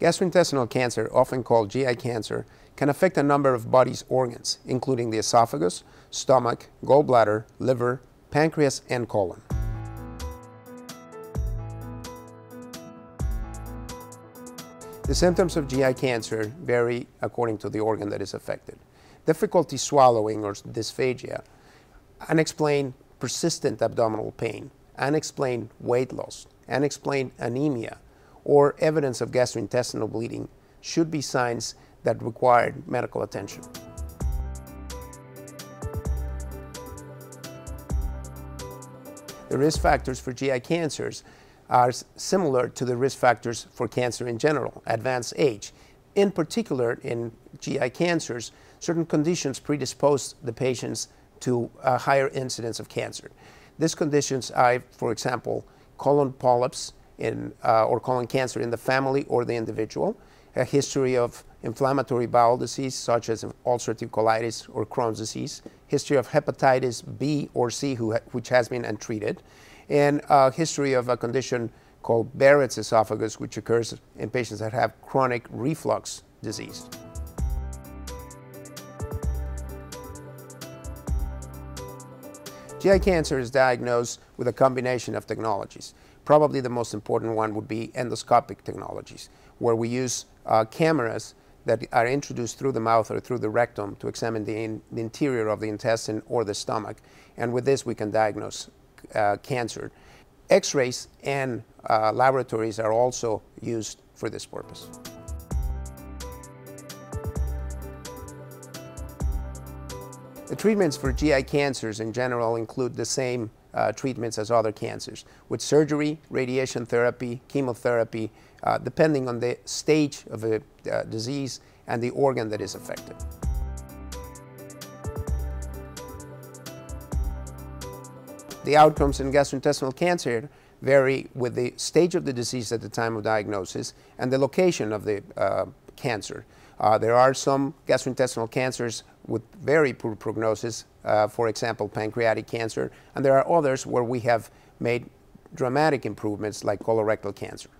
Gastrointestinal cancer, often called GI cancer, can affect a number of body's organs, including the esophagus, stomach, gallbladder, liver, pancreas, and colon. The symptoms of GI cancer vary according to the organ that is affected. Difficulty swallowing or dysphagia, unexplained persistent abdominal pain, unexplained weight loss, unexplained anemia, or evidence of gastrointestinal bleeding should be signs that require medical attention. The risk factors for GI cancers are similar to the risk factors for cancer in general: advanced age. In particular, in GI cancers, certain conditions predispose the patients to a higher incidence of cancer. These conditions are, for example, colon polyps or colon cancer in the family or the individual, a history of inflammatory bowel disease such as ulcerative colitis or Crohn's disease, history of hepatitis B or C which has been untreated, and a history of a condition called Barrett's esophagus, which occurs in patients that have chronic reflux disease. GI cancer is diagnosed with a combination of technologies. Probably the most important one would be endoscopic technologies, where we use cameras that are introduced through the mouth or through the rectum to examine the interior of the intestine or the stomach. And with this, we can diagnose cancer. X-rays and laboratories are also used for this purpose. The treatments for GI cancers in general include the same treatments as other cancers, with surgery, radiation therapy, chemotherapy, depending on the stage of the disease and the organ that is affected. The outcomes in gastrointestinal cancer vary with the stage of the disease at the time of diagnosis and the location of the cancer. There are some gastrointestinal cancers with very poor prognosis, for example, pancreatic cancer, and there are others where we have made dramatic improvements like colorectal cancer.